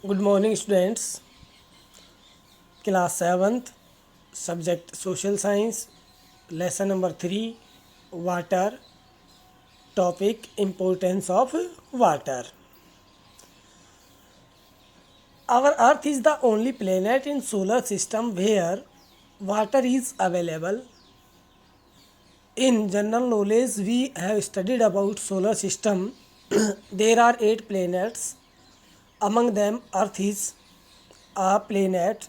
Good morning, students. Class 7th, subject Social Science, lesson number 3, Water, topic Importance of Water. Our Earth is the only planet in solar system where water is available. In general knowledge, we have studied about solar system. There are 8 planets. Among them, Earth is a planet,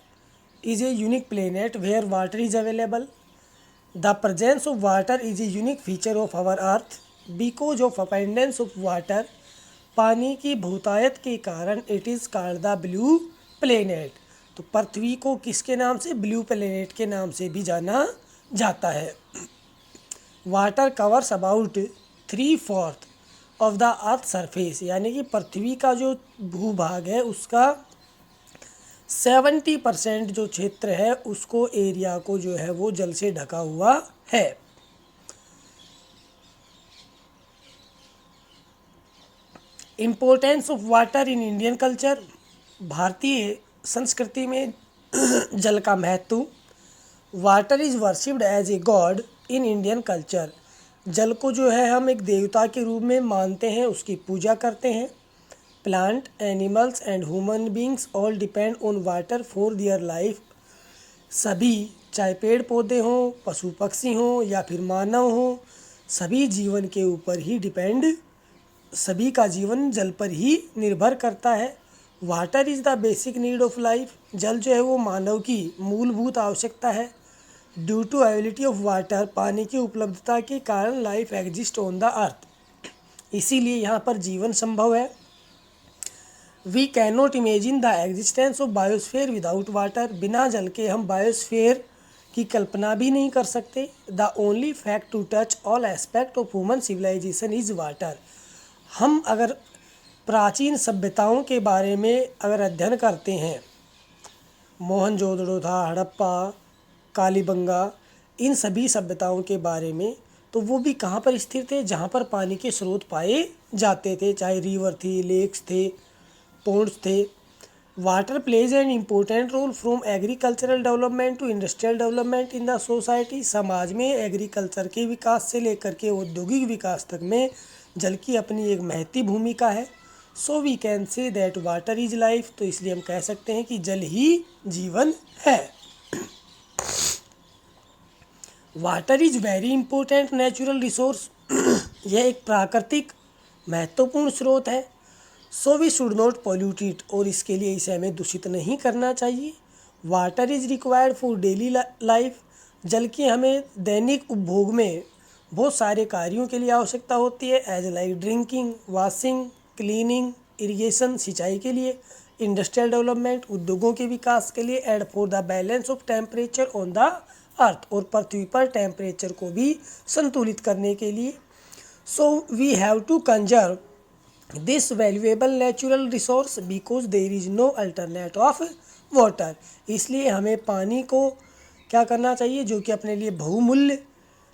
is a unique planet where water is available. The presence of water is a unique feature of our earth because of abundance of water. पानी की बहुतायत के कारण it is called the blue planet. तो पृथ्वी को किसके नाम से, ब्लू प्लेनेट के नाम से भी जाना जाता है। Water covers about 3/4 of the earth surface, यानी कि पृथ्वी का जो भूभाग है उसका 70% जो क्षेत्र है उसको, एरिया को जो है वो जल से ढका हुआ है। Importance of water in Indian culture, भारतीय संस्कृति में जल का महत्व। Water is worshipped as a god in Indian culture, जल को जो है हम एक देवता के रूप में मानते हैं, उसकी पूजा करते हैं। Plant, animals and human beings all depend on water for their life, सभी चाहे पेड़ पौधे हों, पशु पक्षी हों या फिर मानव हों, सभी जीवन के ऊपर ही डिपेंड, सभी का जीवन जल पर ही निर्भर करता है। Water is the basic need of life, जल जो है वो मानव की मूलभूत आवश्यकता है। Due to availability of water, पानी की उपलब्धता के कारण life exist on the earth, इसीलिए यहाँ पर जीवन संभव है। We can not imagine the existence of biosphere without water, बिना जल के हम बायोस्फीयर की कल्पना भी नहीं कर सकते। The only fact to touch all aspect of human civilisation is water. हम अगर प्राचीन सभ्यताओं के बारे में अगर अध्ययन करते हैं, मोहनजोदड़ो था, हड़प्पा, कालीबंगा, इन सभी सभ्यताओं के बारे में, तो वो भी कहाँ पर स्थिर थे, जहाँ पर पानी के स्रोत पाए जाते थे, चाहे रिवर थी, लेक्स थे, पोर्ट्स थे। Water plays an important role from agricultural development to industrial development in the society, समाज में एग्रीकल्चर के विकास से लेकर के औद्योगिक विकास तक में जल की अपनी एक महती भूमिका है। So we can say that water is life, तो इसलिए हम कह सकते हैं कि जल ही जीवन है। Water is very important natural resource, यह एक प्राकृतिक महत्वपूर्ण स्रोत है। So we should not pollute it, और इसके लिए इसे हमें दूषित नहीं करना चाहिए। Water is required for daily life, जल की हमें दैनिक उपभोग में बहुत सारे कार्यों के लिए आवश्यकता होती है, as like drinking, washing, cleaning, irrigation, सिंचाई के लिए, इंडस्ट्रियल डेवलपमेंट, उद्योगों के विकास के लिए, and for the balance of temperature on the अर्थ, और पृथ्वी पर टेम्परेचर को भी संतुलित करने के लिए। So we have to conserve this valuable natural resource because there is no alternate of water, इसलिए हमें पानी को क्या करना चाहिए, जो कि अपने लिए बहुमूल्य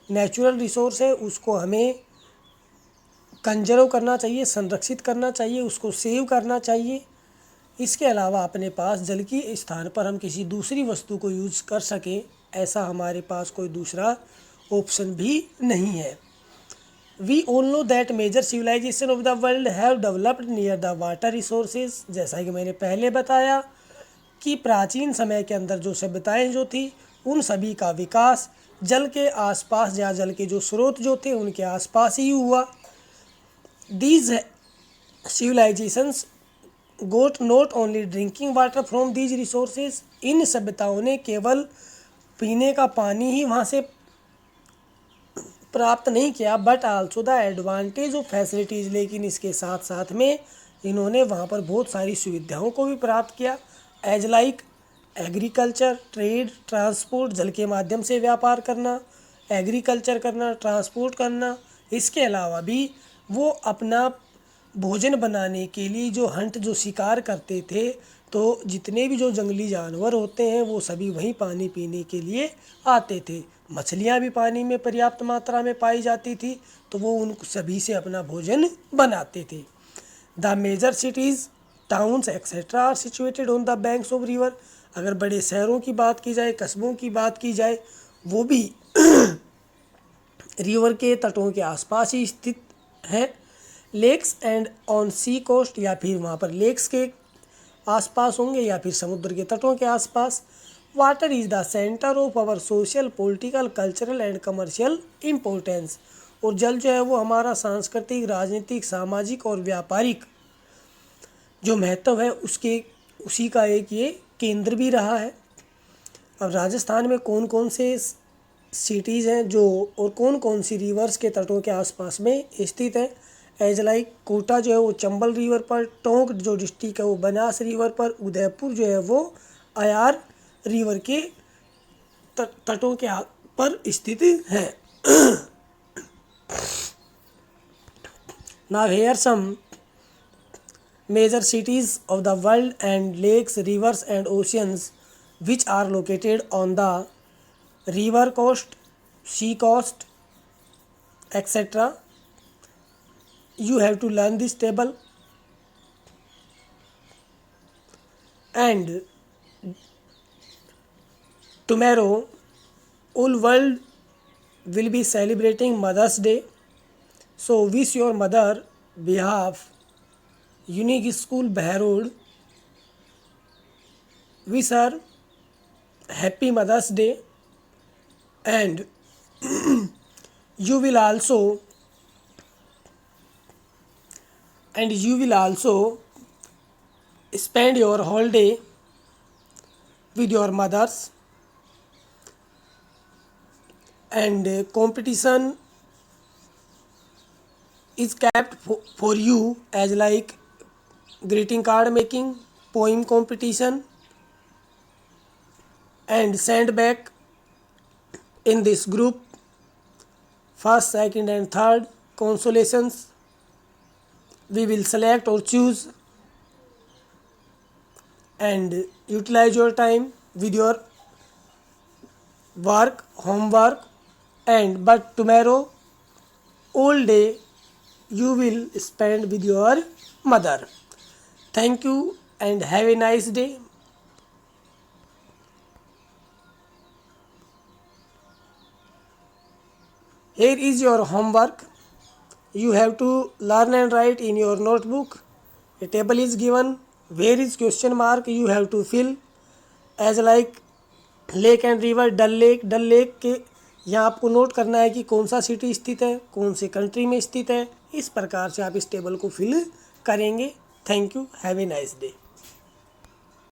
नेचुरल रिसोर्स है, उसको हमें कंजर्व करना चाहिए, संरक्षित करना चाहिए, उसको सेव करना चाहिए। इसके अलावा अपने पास जल की स्थान पर हम किसी दूसरी वस्तु को यूज कर सकें, ऐसा हमारे पास कोई दूसरा ऑप्शन भी नहीं है। We all know that major civilisation of the world have developed near the water resources, जैसा कि मैंने पहले बताया कि प्राचीन समय के अंदर जो सभ्यताएं जो थी, उन सभी का विकास जल के आसपास, या जल के जो स्रोत जो थे उनके आसपास ही हुआ। These civilisations got not only drinking water from these resources, इन सभ्यताओं ने केवल पीने का पानी ही वहाँ से प्राप्त नहीं किया, but also the advantage of facilities, लेकिन इसके साथ साथ में इन्होंने वहाँ पर बहुत सारी सुविधाओं को भी प्राप्त किया, as like agriculture, trade, transport, जल के माध्यम से व्यापार करना, एग्रीकल्चर करना, ट्रांसपोर्ट करना। इसके अलावा भी वो अपना भोजन बनाने के लिए जो हंट, जो शिकार करते थे, तो जितने भी जो जंगली जानवर होते हैं वो सभी वहीं पानी पीने के लिए आते थे। मछलियाँ भी पानी में पर्याप्त मात्रा में पाई जाती थी, तो वो उन सभी से अपना भोजन बनाते थे। The major cities towns etcetera are situated on the banks of river. अगर बड़े शहरों की बात की जाए, कस्बों की बात की जाए, वो भी रिवर के तटों के आसपास ही स्थित है। Lakes and on sea coast, या फिर वहाँ पर लेक्स के आसपास होंगे या फिर समुद्र के तटों के आसपास। Water is the centre of our social, political, cultural and commercial importance. और जल जो है वो हमारा सांस्कृतिक, राजनीतिक, सामाजिक और व्यापारिक जो महत्व है उसी का एक ये केंद्र भी रहा है। अब राजस्थान में कौन कौन से सिटीज़ हैं जो, और कौन कौन सी रिवर्स के तटों के आसपास में स्थित है। एज लाइक कोटा जो है वो चंबल रिवर पर, टोंक जो डिस्ट्रिक्ट है वो बनास रिवर पर, उदयपुर जो है वो अयार रिवर के तटों के पर स्थित है। Now here some major cities of the world and lakes, rivers and oceans which are located on the river coast, sea coast, etc. You have to learn this table. And tomorrow whole world will be celebrating Mother's Day. So wish your mother behalf Unique School Behrod, wish her happy Mother's Day. And you will also spend your holiday with your mothers. And competition is kept for you, as like greeting card making, poem competition, and send back in this group first, second and third consolations. We will select or choose and utilize your time with your work, homework, and but tomorrow all day you will spend with your mother. Thank you and have a nice day. Here is your homework. You have to learn and write in your notebook. A table is given. Where is question mark? You have to fill as like lake and river, Dal lake के यहाँ आपको note करना है कि कौन सा city स्थित है, कौन से कंट्री में स्थित है। इस प्रकार से आप इस टेबल को फिल करेंगे। Thank you, have a nice day.